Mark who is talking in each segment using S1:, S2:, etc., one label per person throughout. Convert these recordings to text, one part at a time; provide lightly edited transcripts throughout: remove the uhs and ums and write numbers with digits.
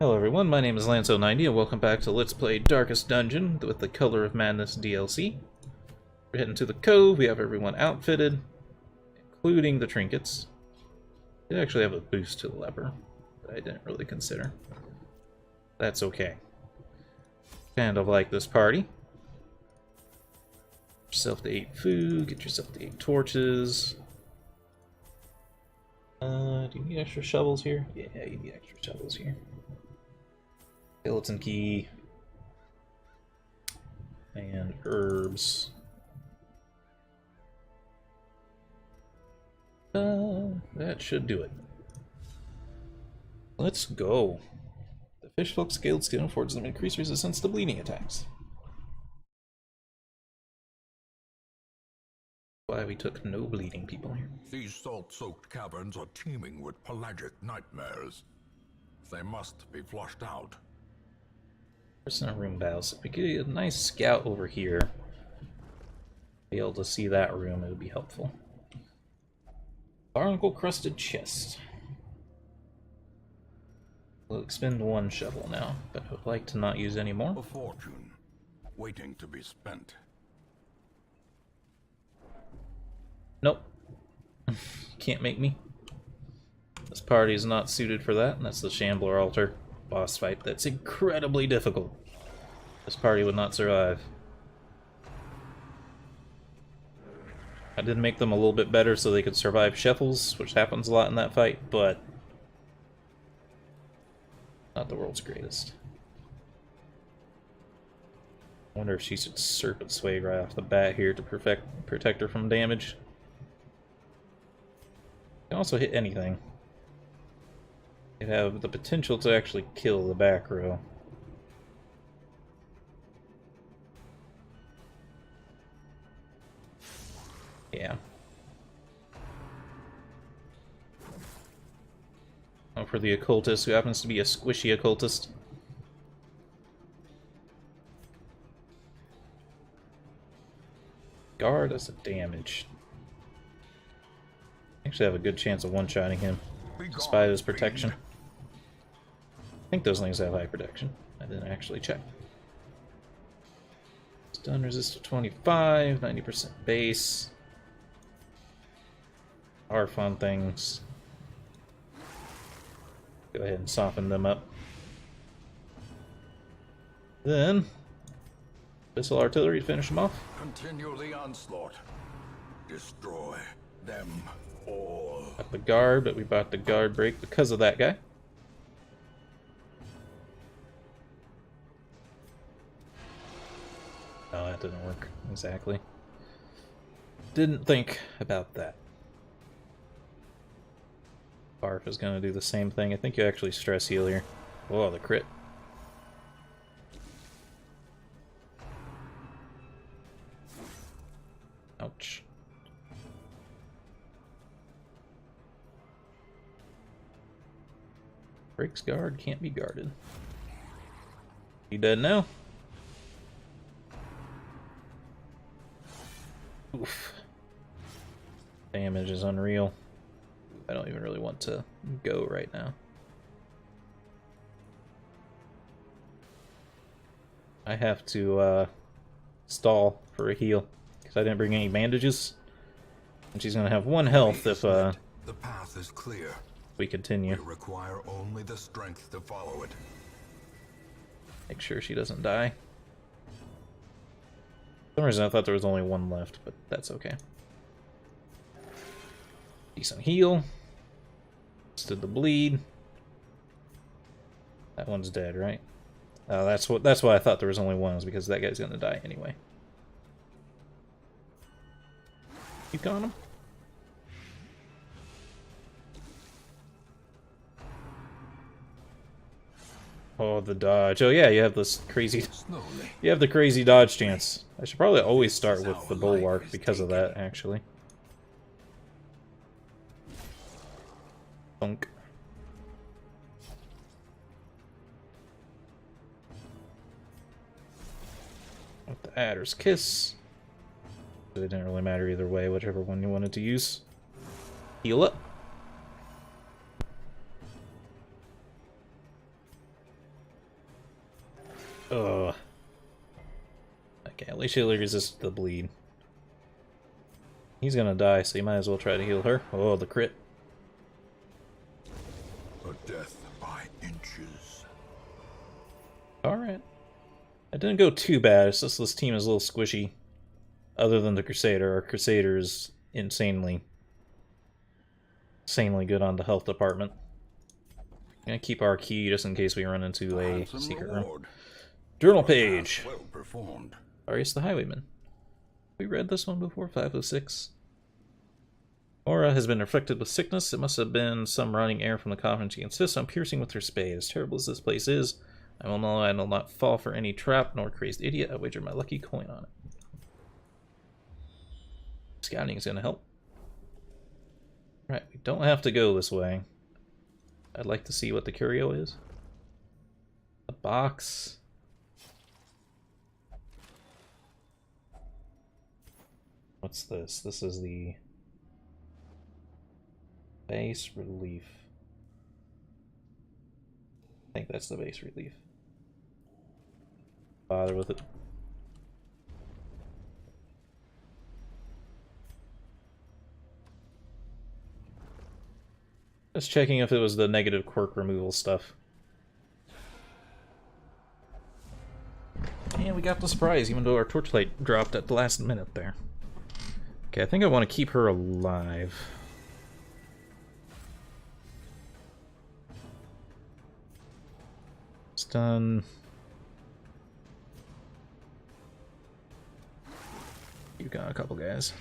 S1: Hello everyone, my name is Lanzo90 and welcome back to Let's Play Darkest Dungeon with the Color of Madness DLC. We're heading to the cove, we have everyone outfitted, including the trinkets. They actually have a boost to the leper, that I didn't really consider. That's okay. Kind of like this party. Get yourself to 8 food, get yourself to 8 torches. Do you need extra shovels here? Yeah, you need extra shovels here. Skeleton key and herbs. That should do it. Let's go. The fishfolk scaled skin affords them increased resistance to bleeding attacks. Why we took no bleeding people here.
S2: These salt-soaked caverns are teeming with pelagic nightmares. They must be flushed out.
S1: Personal room battles. If we get a nice scout over here, be able to see that room, it would be helpful. Barnacle-crusted chest. We'll expend 1 shovel now, but I would like to not use any more.
S2: A fortune, waiting to be spent.
S1: Nope. Can't make me. This party is not suited for that, and that's the Shambler Altar boss fight. That's incredibly difficult. This party would not survive. I did make them a little bit better so they could survive shuffles, which happens a lot in that fight, but not the world's greatest. I wonder if she should Serpent Sway right off the bat here to protect her from damage. Can also hit anything. It have the potential to actually kill the back row. Yeah. Oh, for the occultist, who happens to be a squishy occultist. Guard as a damage. Actually have a good chance of one-shotting him, despite his protection. I think those things have high protection. I didn't actually check. Stun resist to 25, 90% base. Are fun things. Go ahead and soften them up. Then, missile artillery to finish them off.
S2: Continue the onslaught. Destroy them all.
S1: Got the guard, but we bought the guard break because of that guy. No, that didn't work exactly. Didn't think about that. Barf is going to do the same thing. I think you actually stress heal here. Whoa, the crit. Ouch. Breaks guard, can't be guarded. You dead now? Oof. Damage is unreal. I don't even really want to go right now. I have to stall for a heal because I didn't bring any bandages, and she's gonna have 1 health if
S2: the path is clear.
S1: we continue.
S2: We require only the strength to follow it.
S1: Make sure she doesn't die. For some reason I thought there was only 1 left, but that's okay. Decent heal. Stood the bleed. That one's dead, right? That's why I thought there was only 1, is because that guy's gonna die anyway. Keep on him. Oh, the dodge. Oh yeah, you have this crazy. You have the crazy dodge chance. I should probably always start with the bulwark because of that, actually. Thunk. With the Adder's Kiss. It didn't really matter either way, whichever one you wanted to use. Heal up. Ugh. Okay, at least she'll resist the bleed. He's gonna die, so you might as well try to heal her. Oh, the crit.
S2: A death by inches.
S1: Alright. It didn't go too bad, it's just this team is a little squishy. Other than the Crusader. Our Crusader is insanely good on the health department. I'm gonna keep our key just in case we run into a secret room. Journal page.
S2: Well performed.
S1: Arius the Highwayman. We read this one before, 506. Aura has been afflicted with sickness. It must have been some rotting air from the coffin. She insists on piercing with her spade. As terrible as this place is, I will not fall for any trap, nor crazed idiot. I wager my lucky coin on it. Scouting is going to help. Right, we don't have to go this way. I'd like to see what the curio is. A box. What's this? This is the base relief. I think that's the base relief. Bother with it. Just checking if it was the negative quirk removal stuff. And we got the surprise, even though our torchlight dropped at the last minute there. Okay, I think I want to keep her alive. Stun. You got a couple guys.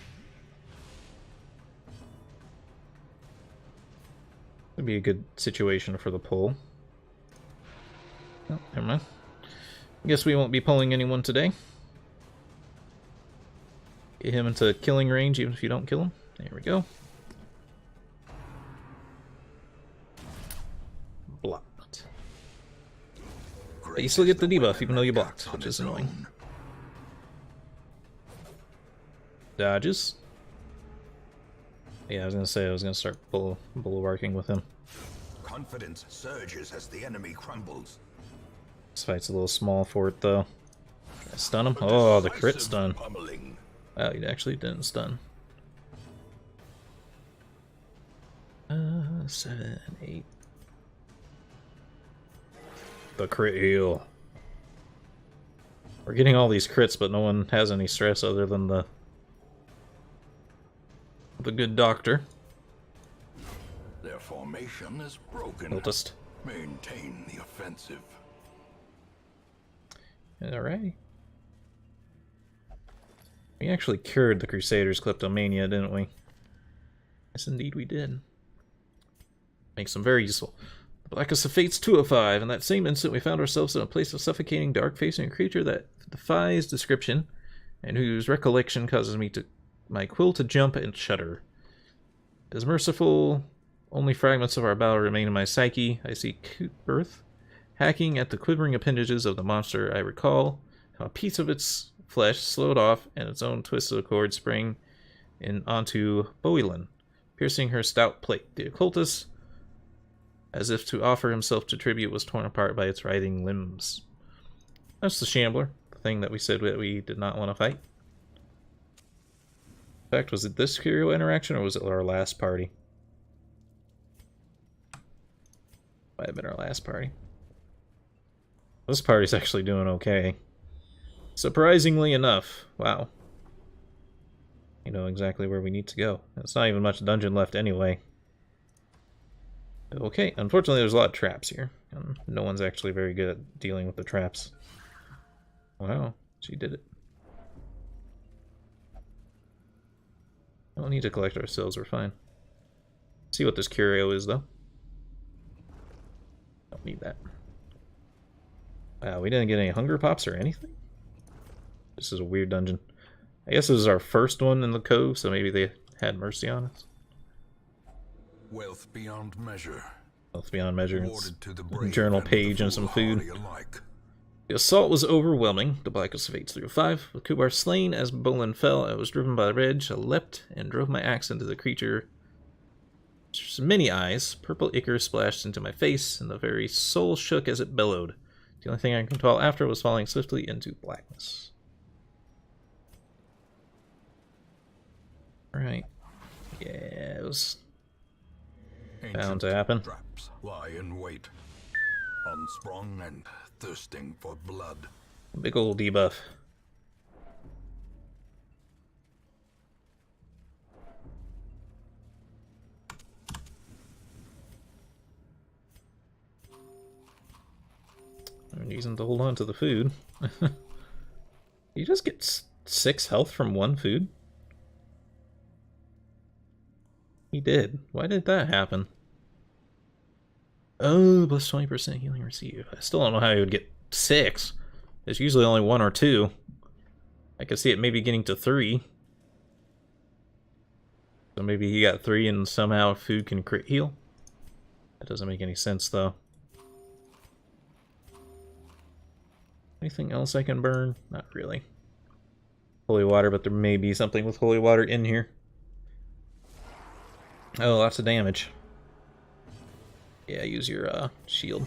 S1: Would be a good situation for the pull. Oh, never mind. I guess we won't be pulling anyone today. Get him into killing range even if you don't kill him. There we go. Blocked. But you still get the debuff even though you blocked, which is annoying. Dodges. Yeah, I was gonna say I was gonna start bulwarking with him.
S2: Confidence surges as the enemy crumbles.
S1: This fight's a little small for it though. Try to stun him. Oh, the crit stun.
S2: Pummeling.
S1: Wow, he actually didn't stun. 7, 8. The crit heal. We're getting all these crits, but no one has any stress other than the good doctor.
S2: Their formation is broken.
S1: Cultist.
S2: Maintain the offensive.
S1: Alrighty. We actually cured the Crusaders' kleptomania, didn't we? Yes, indeed we did. Makes them very useful. The Blackest of Fates 205. In that same instant, we found ourselves in a place of suffocating dark, facing a creature that defies description, and whose recollection causes my quill to jump and shudder. As merciful, only fragments of our battle remain in my psyche. I see Earth hacking at the quivering appendages of the monster. I recall how a piece of its flesh slowed off and its own twisted cord sprang in onto Boilan, piercing her stout plate. The occultist, as if to offer himself to tribute, was torn apart by its writhing limbs. That's the Shambler, the thing that we said that we did not want to fight. In fact, was it this curio interaction or was it our last party? Might have been our last party. This party's actually doing okay. Surprisingly enough. Wow. You know exactly where we need to go. It's not even much dungeon left anyway. Okay, unfortunately there's a lot of traps here. And no one's actually very good at dealing with the traps. Wow, she did it. We don't need to collect ourselves, we're fine. See what this curio is though. Don't need that. Wow, we didn't get any hunger pops or anything? This is a weird dungeon. I guess this is our first one in the cove, so maybe they had mercy on us.
S2: Wealth beyond measure.
S1: Wealth beyond measure.
S2: Awarded to the
S1: A
S2: brave
S1: journal
S2: and
S1: page
S2: the
S1: and some food.
S2: foolhardy alike.
S1: The assault was overwhelming. The Blackest of Fates 305. With Kubar slain as Bolin fell, I was driven by the rage. I leapt and drove my axe into the creature. Many eyes, purple ichor splashed into my face, and the very soul shook as it bellowed. The only thing I can tell after was falling swiftly into blackness. Alright. Yeah, it was bound to happen.
S2: Traps lie in wait, unsprung and thirsting for blood.
S1: Big old debuff. I'm using to hold on to the food. You just get 6 health from one food? He did. Why did that happen? Oh, plus 20% healing received. I still don't know how he would get 6. There's usually only 1 or 2. I could see it maybe getting to 3. So maybe he got 3 and somehow food can crit heal? That doesn't make any sense though. Anything else I can burn? Not really. Holy water, but there may be something with holy water in here. Oh, lots of damage. Yeah, use your shield.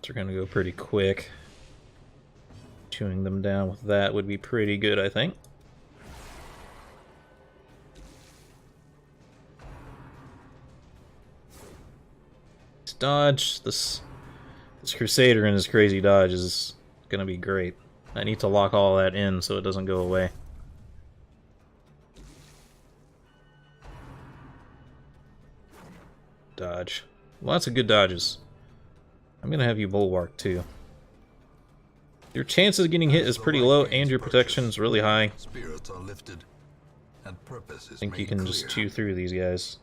S1: So we're gonna go pretty quick. Chewing them down with that would be pretty good, I think. Dodge. This Crusader and his crazy dodge is gonna be great. I need to lock all that in so it doesn't go away. Dodge. Lots of good dodges. I'm gonna have you bulwark too. Your chances of getting hit is pretty low and your protection's really high.
S2: Spirits are lifted and purpose is
S1: I think you can just chew through these guys.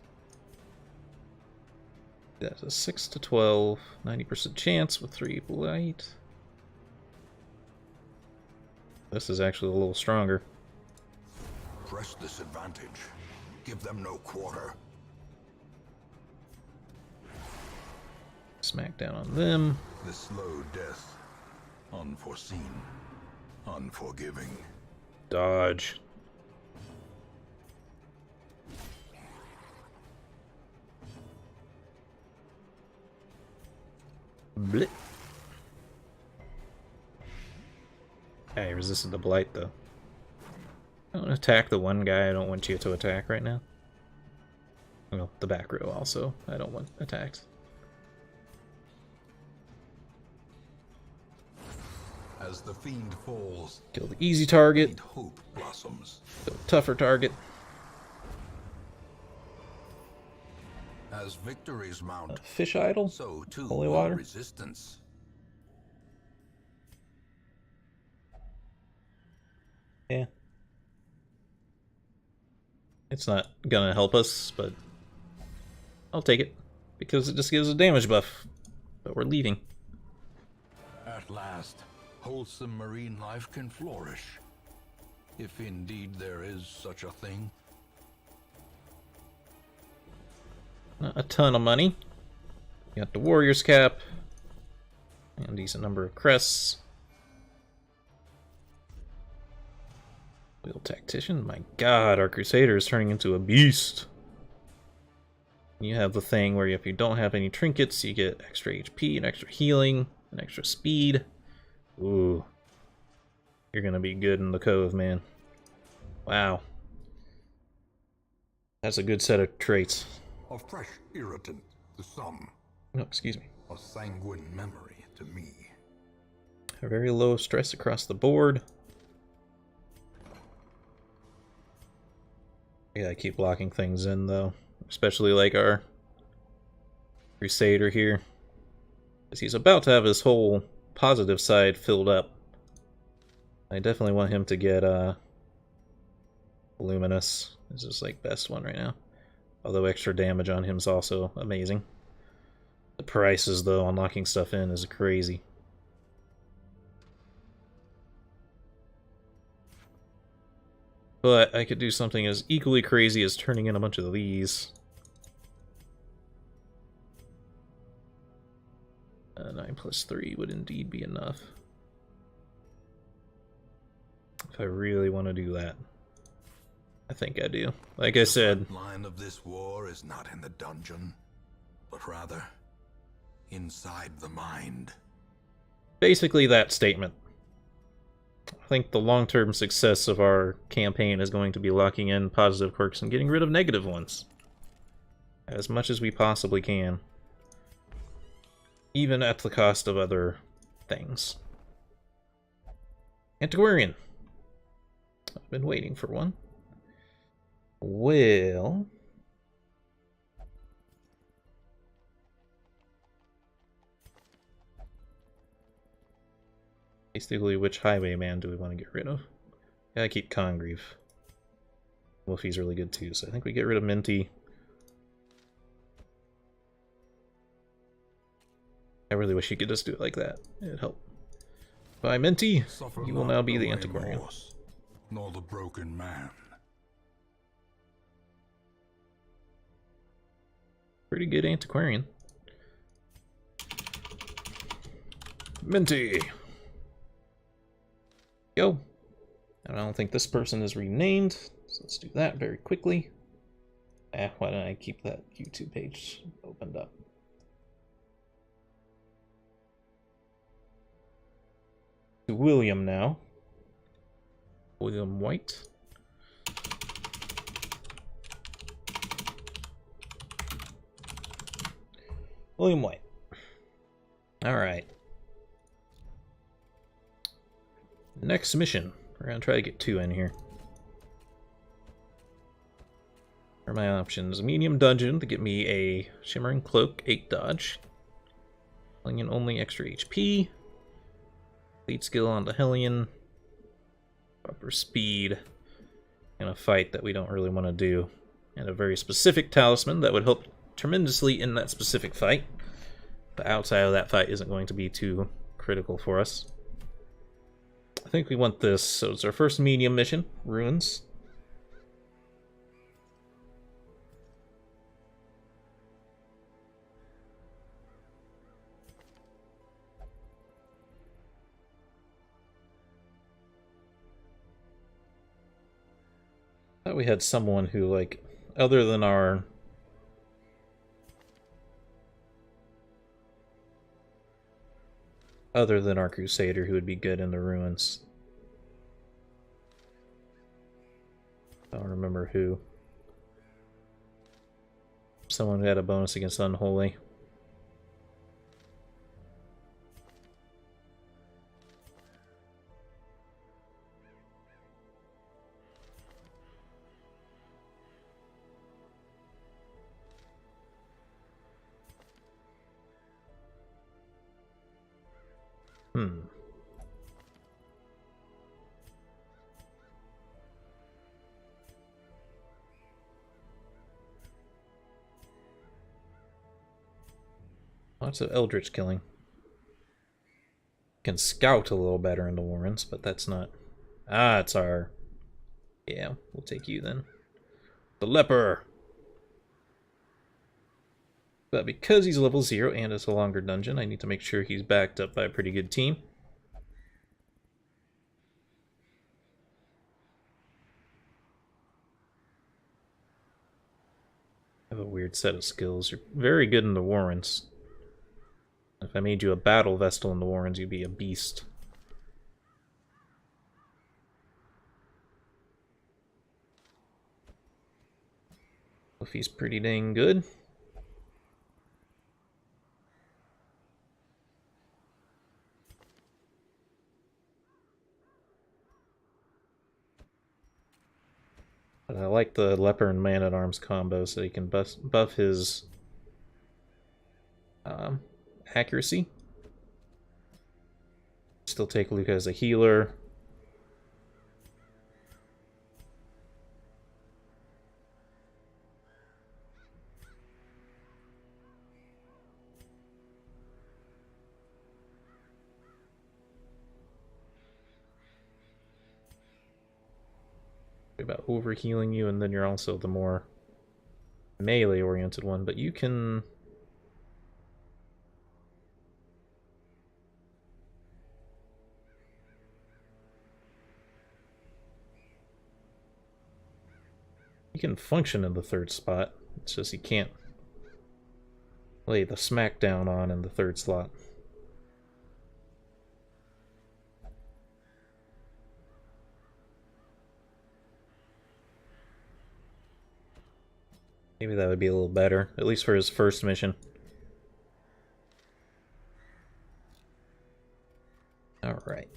S1: That's a 6 to 12, 90% chance with 3 blight. This is actually a little stronger.
S2: Press this advantage. Give them no quarter.
S1: Smack down on them.
S2: The slow death. Unforeseen. Unforgiving.
S1: Dodge. Blip. I resisted the blight though. Don't attack the one guy I don't want you to attack right now. Well, the back row also I don't want attacked.
S2: As the fiend falls,
S1: Kill the easy target.
S2: hope blossoms.
S1: Kill the tougher target.
S2: As victories mount,
S1: Fish idol.
S2: so too
S1: Holy
S2: will
S1: water.
S2: resistance.
S1: Yeah. It's not gonna help us, but I'll take it. Because it just gives a damage buff. But we're leaving.
S2: At last, wholesome marine life can flourish. If indeed there is such a thing.
S1: Not a ton of money. You got the warrior's cap. And a decent number of crests. Wheel tactician. My god, our crusader is turning into a beast. You have the thing where if you don't have any trinkets, you get extra HP and extra healing and extra speed. Ooh. You're gonna be good in the cove, man. Wow. That's a good set of traits.
S2: A fresh irritant to some.
S1: No, excuse me.
S2: A sanguine memory to me.
S1: A very low stress across the board. Yeah, I keep locking things in though. Especially like our Crusader here. Because he's about to have his whole positive side filled up. I definitely want him to get Luminous. This is like best one right now. Although extra damage on him is also amazing. The prices though on locking stuff in is crazy. But I could do something as equally crazy as turning in a bunch of these. 9 plus 3 would indeed be enough. If I really want to do that. I think I do. Like I said,
S2: The line of this war is not in the dungeon, but rather inside the mind.
S1: basically that statement. I think the long-term success of our campaign is going to be locking in positive quirks and getting rid of negative ones. As much as we possibly can. Even at the cost of other things. Antiquarian. I've been waiting for one. Well... basically, which highwayman do we want to get rid of? Gotta keep Congreve. Wolfie's really good too, so I think we get rid of Minty. I really wish you could just do it like that. It'd help. Bye, Minty! You will now be the Antiquarian.
S2: Horse, nor the broken man.
S1: Pretty good Antiquarian. Minty! Go! And I don't think this person is renamed, so let's do that very quickly. Why don't I keep that YouTube page opened up? To William now. William White. William White. Alright. Next mission. We're gonna try to get 2 in here. What are my options? Medium dungeon to get me a shimmering cloak, 8 dodge. Hellion only, extra HP. Lead skill on the Hellion. Proper speed. And a fight that we don't really want to do. And a very specific talisman that would help tremendously in that specific fight. But outside of that fight isn't going to be too critical for us. I think we want this, so it's our first medium mission, Ruins. I thought we had someone who, like, other than our... Crusader who would be good in the Ruins. I don't remember who. Someone who had a bonus against Unholy. Lots of Eldritch killing. Can scout a little better in the Warrens, but that's not... Ah, it's our... Yeah, we'll take you then. The Leper! But because he's level 0 and it's a longer dungeon, I need to make sure he's backed up by a pretty good team. I have a weird set of skills. You're very good in the Warrens. If I made you a battle vestal in the Warrens, you'd be a beast. If he's pretty dang good. But I like the Leper and Man-at-Arms combo so he can buff his accuracy. Still take Luca as a healer. About over-healing you, and then you're also the more melee-oriented one, but you can... You can function in the third spot. It's just you can't lay the smackdown on in the third slot. Maybe that would be a little better, at least for his first mission. Alright.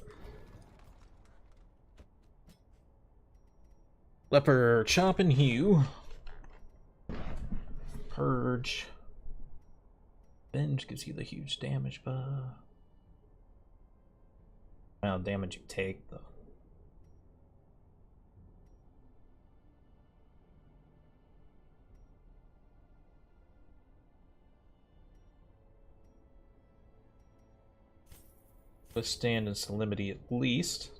S1: Leper, Chop, and Hew. Purge. Binge gives you the huge damage buff. Amount of damage you take, though. Withstand and salinity at least.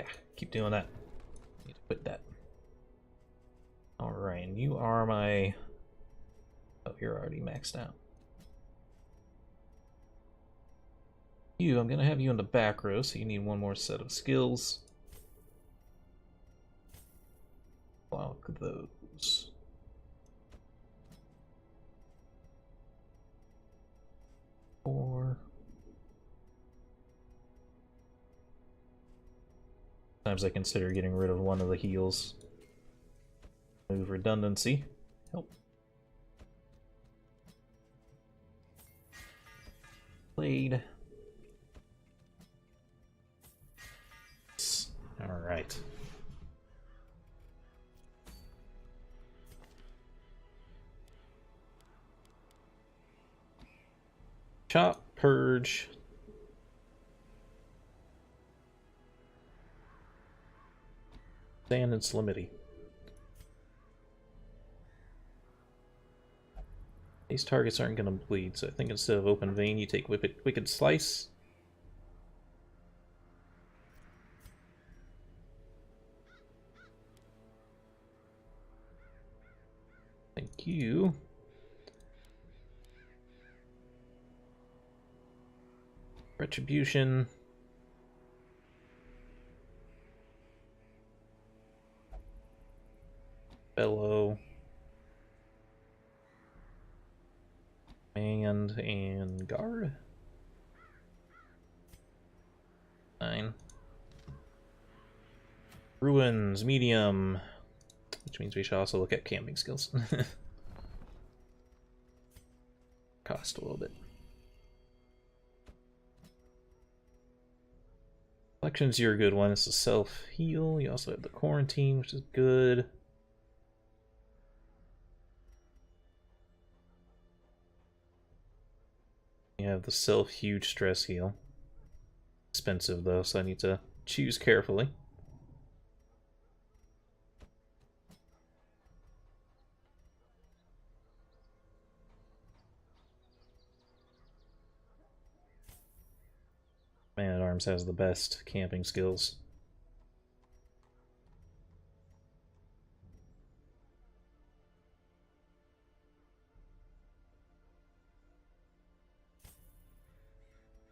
S1: Yeah, keep doing that. Need to quit that. Alright, and you are my... Oh, you're already maxed out. You, I'm gonna have you in the back row, so you need one more set of skills. Block those. Four. Sometimes I consider getting rid of one of the heals. Move redundancy. Help. Blade. Alright. Chop, Purge. Sand and Salinity. These targets aren't going to bleed, so I think instead of Open Vein, you take Wicked Slice. Thank you. Retribution. Bellow. And guard. 9. Ruins, medium. Which means we should also look at camping skills. Cost a little bit. Collections, you're a good one. It's a self-heal. You also have the quarantine, which is good. You have the self-huge stress heal. Expensive though, so I need to choose carefully. Man-at-Arms has the best camping skills.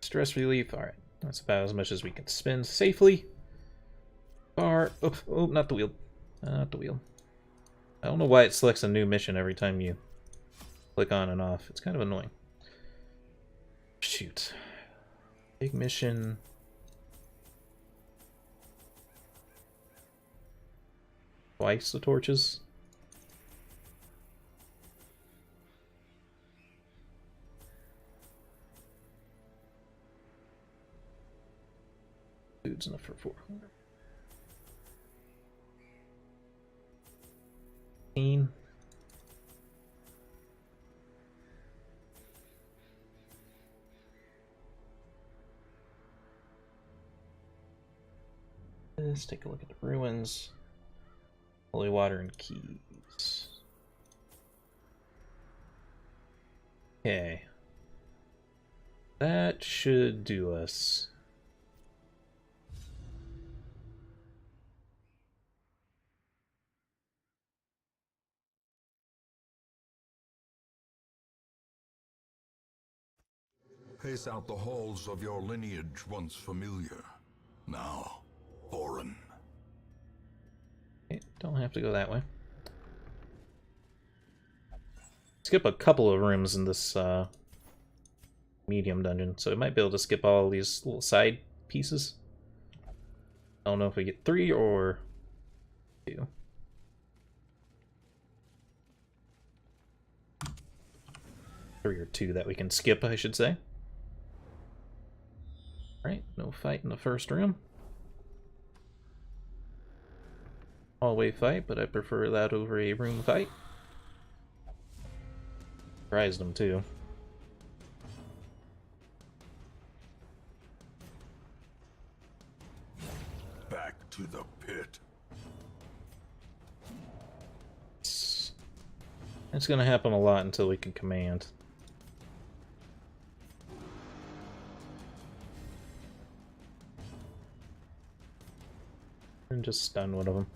S1: Stress relief, alright. That's about as much as we can spend safely. Oh, not the wheel. Not the wheel. I don't know why it selects a new mission every time you click on and off. It's kind of annoying. Shoot. Big mission. Twice the torches. Food's enough for 400. 15. Let's take a look at the ruins. Holy water and keys. Okay. That should do us.
S2: Pace out the halls of your lineage once familiar, now foreign.
S1: don't have to go that way. Skip a couple of rooms in this medium dungeon, so we might be able to skip all these little side pieces. I don't know if we get 3 or 2. Three or 2 that we can skip, I should say. Alright, no fight in the first room. Hallway fight, but I prefer that over a room fight. Surprised them too.
S2: Back to the pit.
S1: It's gonna happen a lot until we can command. And just stun one of them.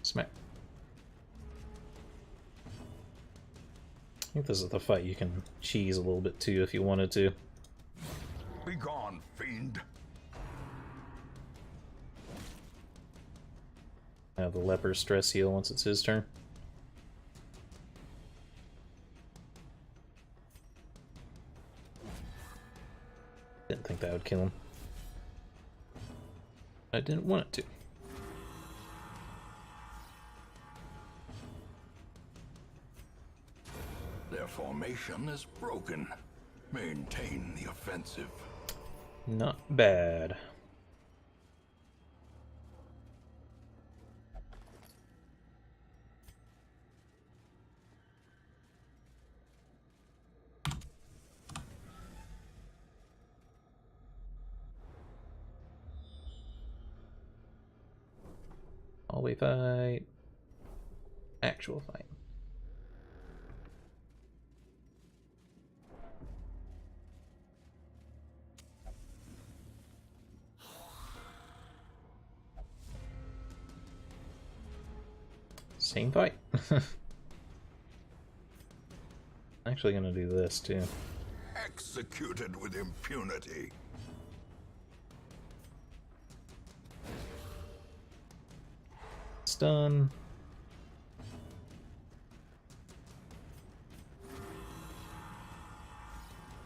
S1: Smack. I think this is the fight you can cheese a little bit too if you wanted to.
S2: Be gone, fiend.
S1: Have the leper stress heal once it's his turn. Didn't think that would kill him. I didn't want it to.
S2: Their formation is broken. Maintain the offensive.
S1: Not bad. Hallway fight. Actual fight. Same fight. Actually gonna do this too.
S2: Executed with impunity.
S1: Stun.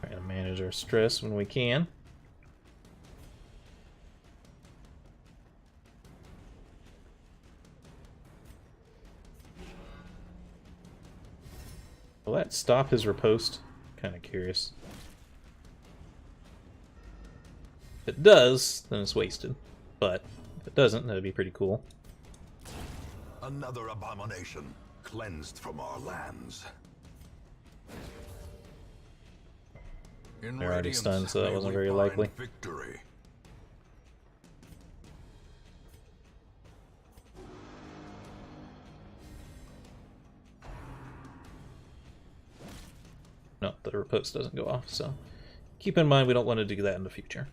S1: Try to manage our stress when we can. Will that stop his riposte? Kind of curious. If it does, then it's wasted. But if it doesn't, that'd be pretty cool.
S2: Another abomination cleansed from our lands.
S1: They're already stunned, so that wasn't very likely.
S2: Victory.
S1: No, the riposte doesn't go off, so keep in mind we don't want to do that in the future.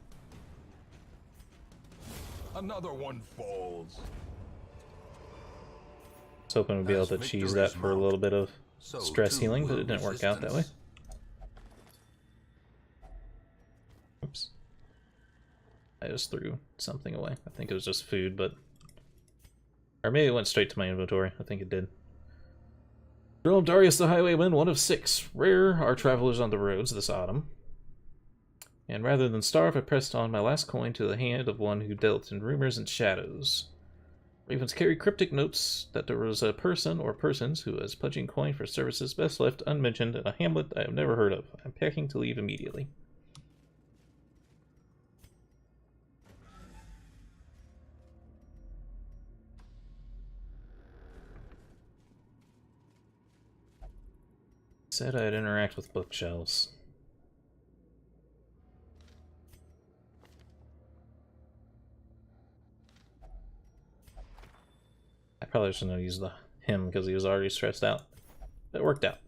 S2: Another one falls.
S1: I was hoping we'd be able to cheese that for a little bit of stress healing, but it didn't work out that way. Oops. I just threw something away. I think it was just food, but... Or maybe it went straight to my inventory. I think it did. Earl Darius the Highwayman, 1 of 6. Rare are travelers on the roads this autumn. And rather than starve, I pressed on my last coin to the hand of one who dealt in rumors and shadows. Ravens carry cryptic notes that there was a person or persons who was pledging coin for services best left unmentioned in a hamlet I have never heard of. I'm packing to leave immediately. Said I'd interact with bookshelves. I probably shouldn't have used him because he was already stressed out. It worked out.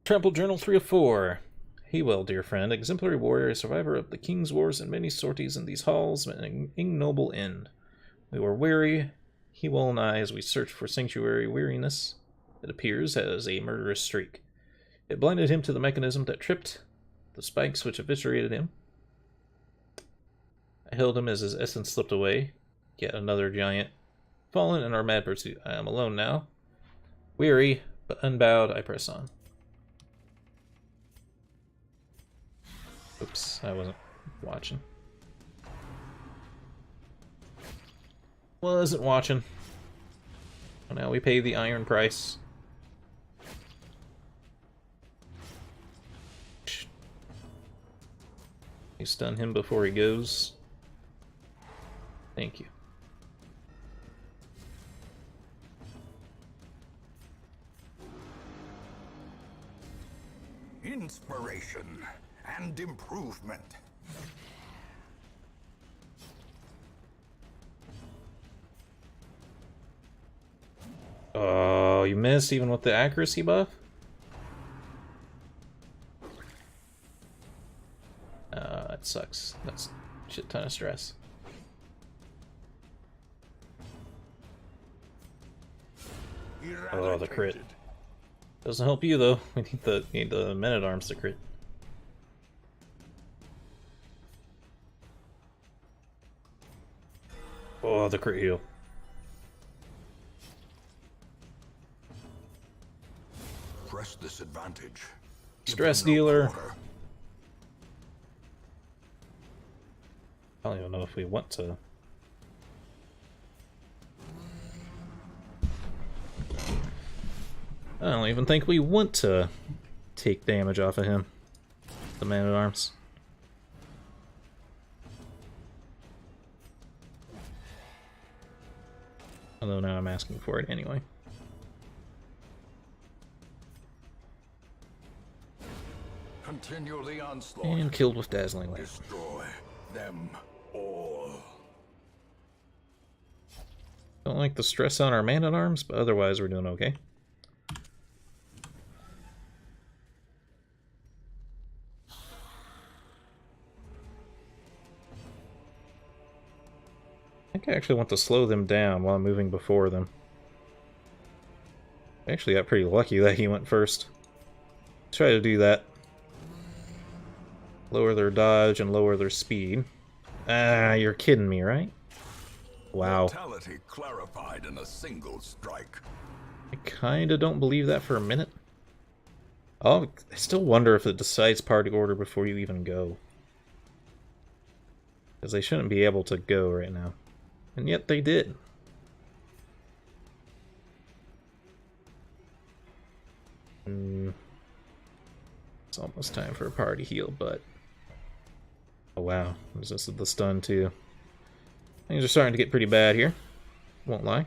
S1: Trampled Journal 3 of 4. Hey well, dear friend, exemplary warrior, a survivor of the King's Wars and many sorties in these halls, and an ignoble end. We were weary, Hewell and I, as we searched for sanctuary. Weariness, it appears, has a murderous streak. It blinded him to the mechanism that tripped the spikes which eviscerated him. I held him as his essence slipped away. Yet another giant. Fallen in our mad pursuit. I am alone now. Weary, but unbowed, I press on. Oops, I wasn't watching. Wasn't watching. Well, now we pay the iron price. You stun him before he goes. Thank you.
S2: Inspiration and improvement.
S1: Oh, you missed even with the accuracy buff? That sucks. That's a shit ton of stress. Oh, the crit. Doesn't help you though. We need the men-at-arms to crit. Oh, the crit heal.
S2: Press this advantage.
S1: Stress dealer. I don't even know if we want to. I don't even think we want to take damage off of him. The man-at-arms. Although now I'm asking for it anyway.
S2: Continue the onslaught.
S1: And killed with dazzling light.
S2: Destroy them all.
S1: Don't like the stress on our man-at-arms, but otherwise we're doing okay. I think I actually want to slow them down while moving before them. I actually got pretty lucky that he went first. Try to do that. Lower their dodge and lower their speed. Ah, you're kidding me, right? Wow.
S2: Mortality clarified in a single strike.
S1: I kinda don't believe that for a minute. Oh, I still wonder if it decides party order before you even go. Because they shouldn't be able to go right now. And yet they did. It's almost time for a party heal, but... Oh wow, is this the stun too? Things are starting to get pretty bad here. Won't lie.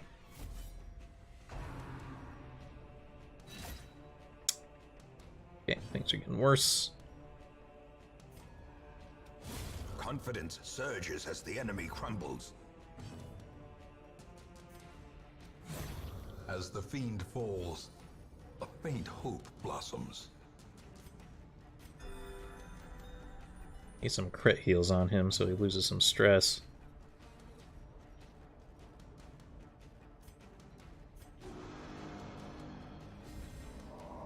S1: Okay, things are getting worse.
S2: Confidence surges as the enemy crumbles. As the fiend falls, a faint hope blossoms.
S1: Need some crit heals on him so he loses some stress.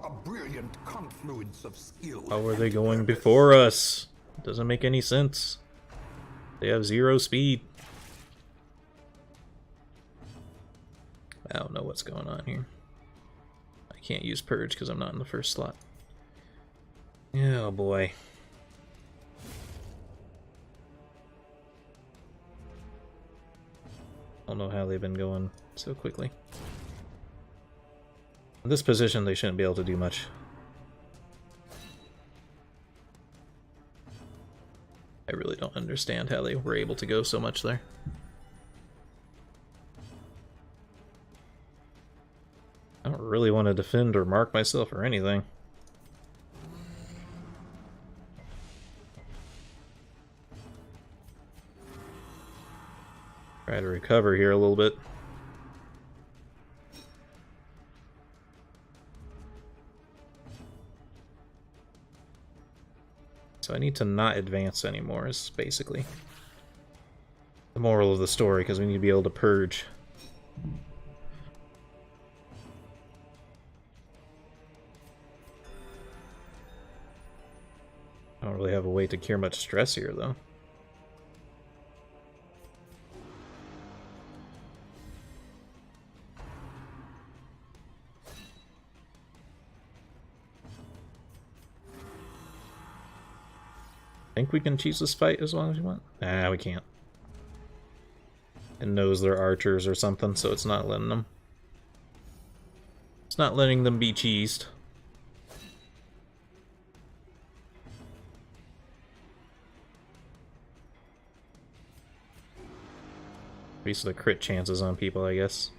S2: A brilliant confluence of skill.
S1: How are they going before us? Doesn't make any sense. They have 0 speed. I don't know what's going on here. I can't use Purge because I'm not in the first slot. Oh boy. I don't know how they've been going so quickly. In this position, they shouldn't be able to do much. I really don't understand how they were able to go so much there. I don't really want to defend or mark myself or anything. Try to recover here a little bit. So I need to not advance anymore, is basically the moral of the story, because we need to be able to purge. I don't really have a way to cure much stress here, though. Think we can cheese this fight as long as you want? Nah, we can't. It knows they're archers or something, so it's not letting them. It's not letting them be cheesed. Increase the crit chances on people, I guess.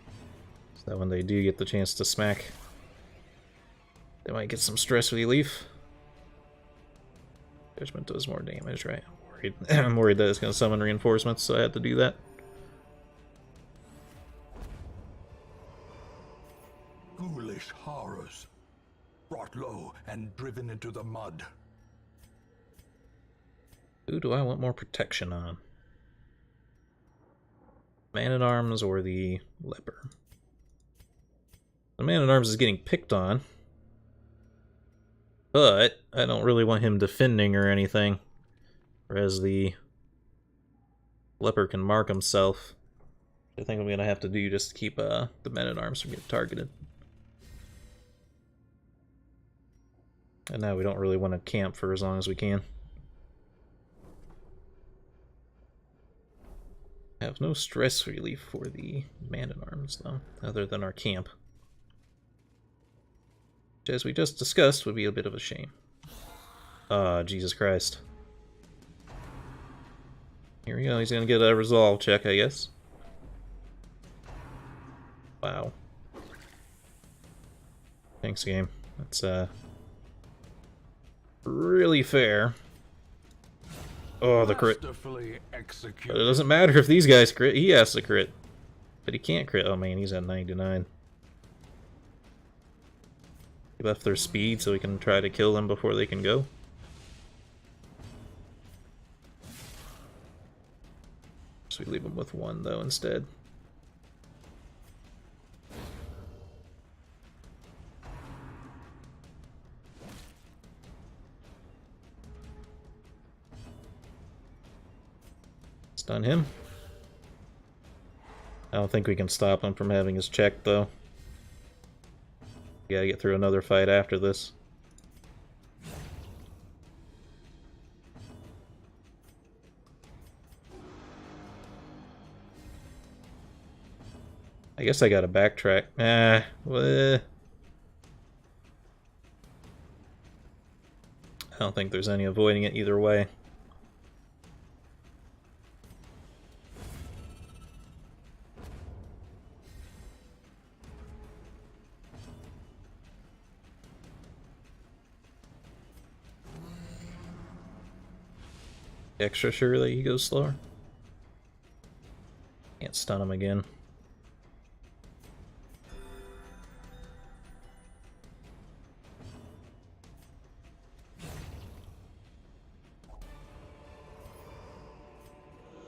S1: So that when they do get the chance to smack, they might get some stress relief. Judgment does more damage, right? I'm worried that it's going to summon reinforcements, so I had to do that.
S2: Ghoulish horrors, brought low and driven into the mud.
S1: Who do I want more protection on? Man-at-Arms or the leper? The Man-at-Arms is getting picked on. But I don't really want him defending or anything. Whereas the leper can mark himself. I think I'm going to have to do just to keep the Men-at-Arms from getting targeted. And now we don't really want to camp for as long as we can. I have no stress relief for the Man-at-Arms, though, other than our camp. Which, as we just discussed, would be a bit of a shame. Ah, Jesus Christ. Here we go, he's gonna get a resolve check, I guess. Wow. Thanks, game. That's, really fair. Oh, the crit. But it doesn't matter if these guys crit, he has to crit. But he can't crit. Oh man, he's at 99. He left their speed so we can try to kill them before they can go. So we leave them with one, though, instead. Stun him. I don't think we can stop him from having his check, though. We gotta get through another fight after this. I guess I gotta backtrack. I don't think there's any avoiding it either way. Extra sure that he goes slower. Can't stun him again.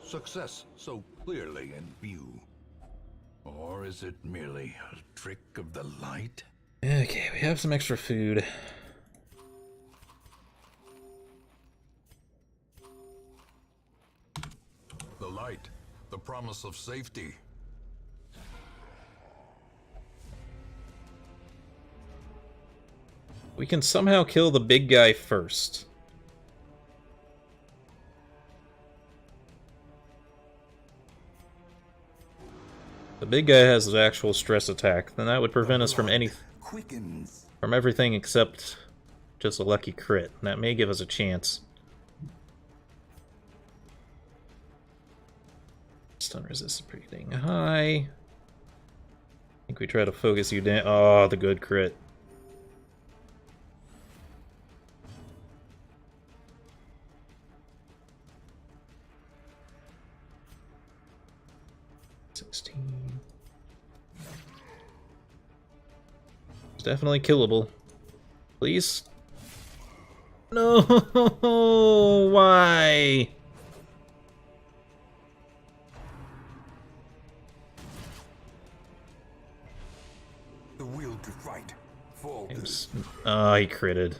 S2: Success so clearly in view. Or is it merely a trick of the light?
S1: Okay, we have some extra food.
S2: The light, the promise of safety.
S1: We can somehow kill the big guy first. The big guy has an actual stress attack, then that would prevent us from from everything except just a lucky crit. And that may give us a chance. Stun resist is pretty dang high. I think we try to focus you down. Oh, the good crit. It's definitely killable. Please? No! Why?
S2: The will to fight.
S1: He critted.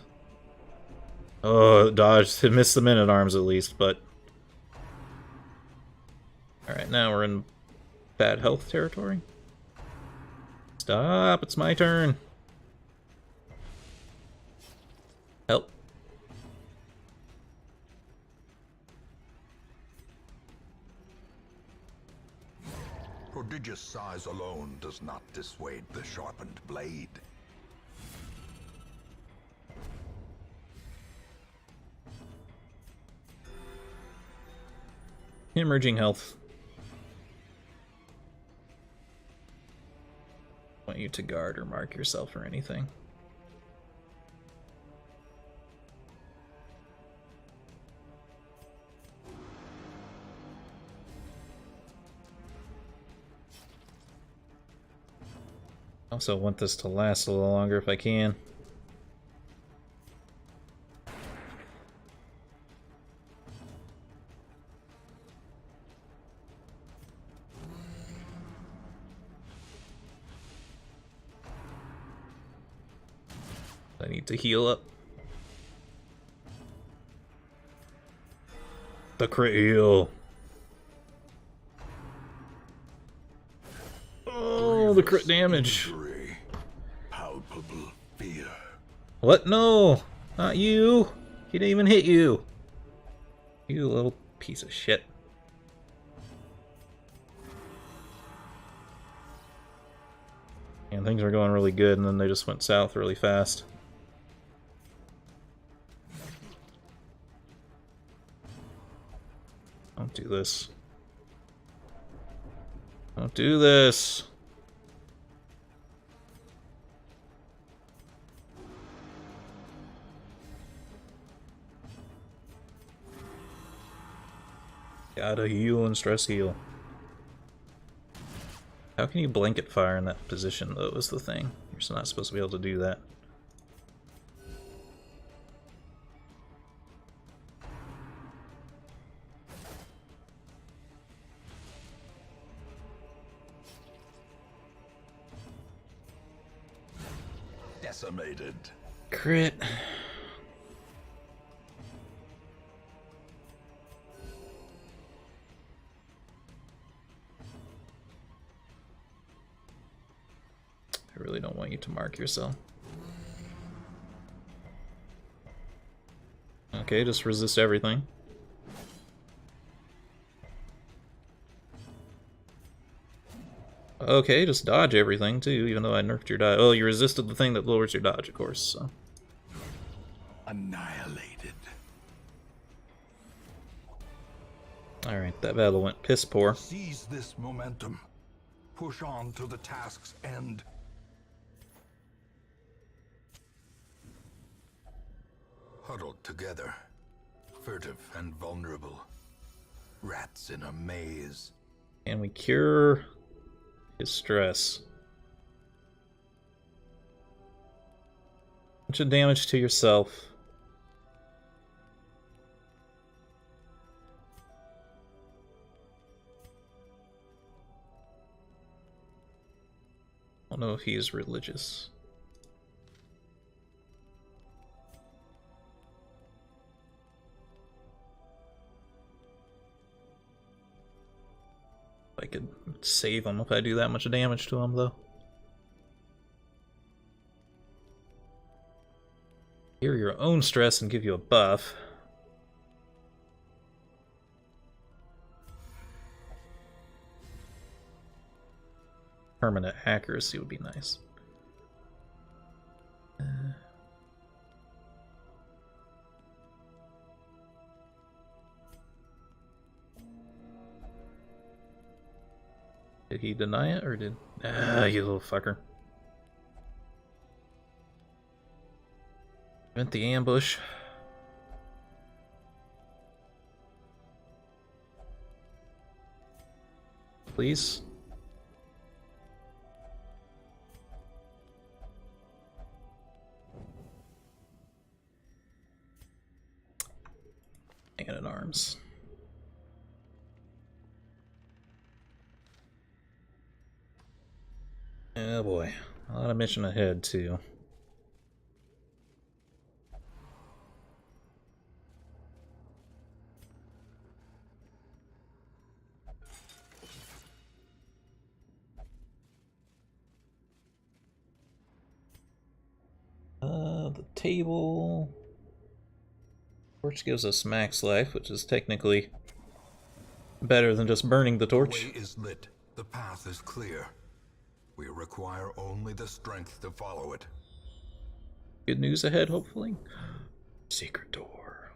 S1: Oh, dodged. It missed the men-at-arms at least, but... Alright, now we're in bad health territory. Stop, it's my turn. Help.
S2: Prodigious size alone does not dissuade the sharpened blade.
S1: Hemorrhaging health. I want you to guard or mark yourself or anything. Also want this to last a little longer if I can. I need to heal up. The crit heal. Oh, the crit damage.
S2: Injury, palpable fear.
S1: What? No! Not you! He didn't even hit you! You little piece of shit. And things were going really good, and then they just went south really fast. Don't do this. Don't do this! Gotta heal and stress heal. How can you blanket fire in that position, though, is the thing. You're just not supposed to be able to do that.
S2: Decimated.
S1: Crit. I really don't want you to mark yourself. Okay, just resist everything. Okay, just dodge everything too, even though I nerfed your dodge. Oh, you resisted the thing that lowers your dodge, of course, so.
S2: Annihilated.
S1: Alright, that battle went piss poor.
S2: Seize this momentum. Push on to the task's end. Huddled together, furtive and vulnerable. Rats in a maze.
S1: Can we cure his stress? Bunch of damage to yourself. I don't know if he's religious. I could save him if I do that much damage to him, though. Cure your own stress and give you a buff. Permanent accuracy would be nice. Did he deny it, or did... Ah, you little fucker. Prevent the ambush. Please. Man at arms. Oh boy, a lot of mission ahead too. the table. Torch gives us max life, which is technically better than just burning the torch.
S2: The way is lit. The path is clear. We require only the strength to follow it.
S1: Good news ahead, hopefully. Secret door.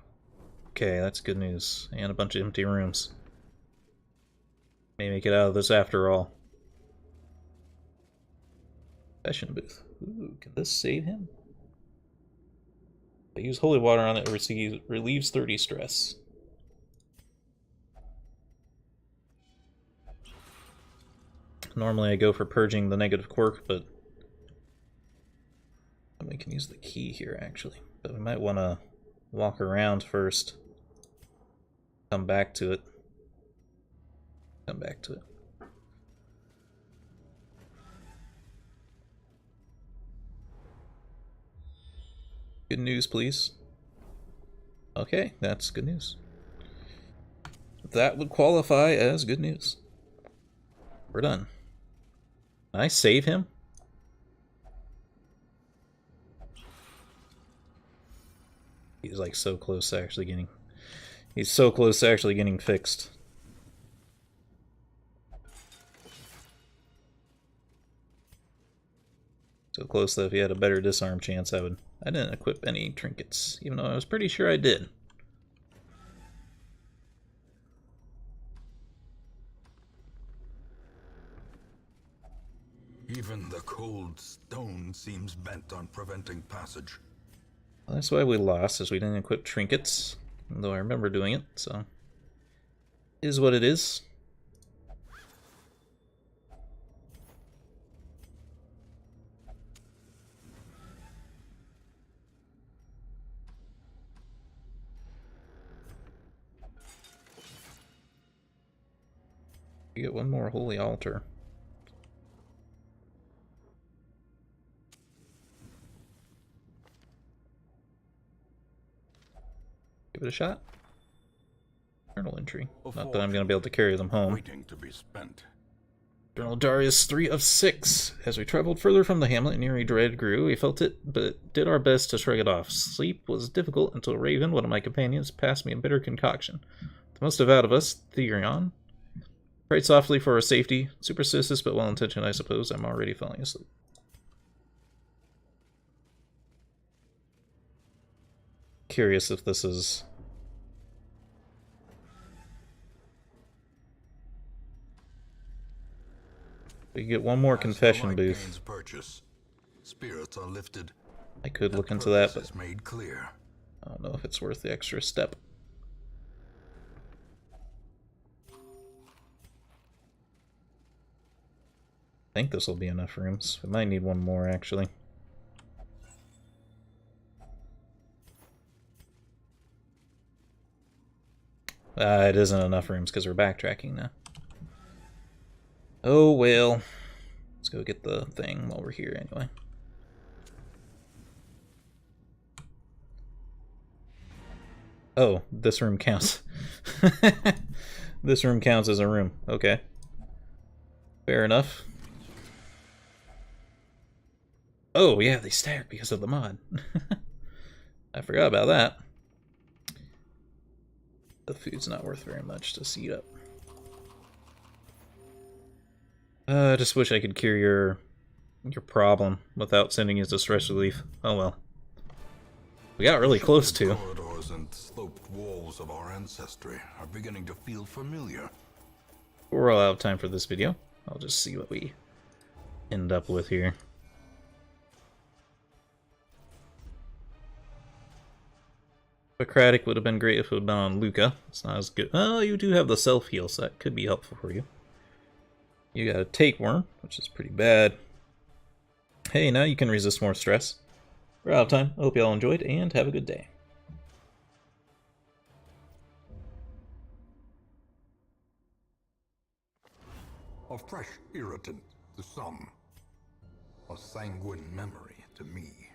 S1: Okay, that's good news. And a bunch of empty rooms. May make it out of this after all. Confession booth. Ooh, can this save him? They use holy water on it, relieves 30 stress. Normally I go for purging the negative quirk, but we can use the key here actually. But we might want to walk around first. Come back to it. Come back to it. Good news, please. Okay, that's good news. That would qualify as good news. We're done. Can I save him? He's like so close to actually getting... He's so close to actually getting fixed. So close that if he had a better disarm chance, I would... I didn't equip any trinkets, even though I was pretty sure I did.
S2: Even the cold stone seems bent on preventing passage.
S1: Well, that's why we lost, is we didn't equip trinkets. Though I remember doing it, so... Is what it is. We get one more holy altar. Give it a shot. Journal entry. Not that I'm going to be able to carry them home.
S2: Waiting to be spent.
S1: Journal Darius 3 of 6. As we traveled further from the hamlet, an eerie dread grew. We felt it, but did our best to shrug it off. Sleep was difficult until Raven, one of my companions, passed me a bitter concoction. The most devout of us, Theon, prayed softly for our safety. Superstitious but well-intentioned, I suppose. I'm already falling asleep. Curious if this is... We get one more confession booth.
S2: Purchase, spirits are lifted.
S1: I could look into that, but
S2: made clear.
S1: I don't know if it's worth the extra step. I think this will be enough rooms. We might need one more, actually. It isn't enough rooms because we're backtracking now. Oh well. Let's go get the thing while we're here anyway. Oh, this room counts. This room counts as a room. Okay. Fair enough. Oh, yeah, they stack because of the mod. I forgot about that. The food's not worth very much to seed up. I just wish I could cure your problem without sending you to stress relief. Oh well. We got really close to.
S2: Corridors and sloped walls of our ancestry are beginning to feel familiar.
S1: We're all out of time for this video. I'll just see what we end up with here. Socratic would have been great if it would have been on Luca. It's not as good. Oh, you do have the self-heal, so that could be helpful for you. You got a tapeworm, which is pretty bad. Hey, now you can resist more stress. We're out of time. I hope you all enjoyed, and have a good day.
S2: A fresh irritant to some, a sanguine memory to me.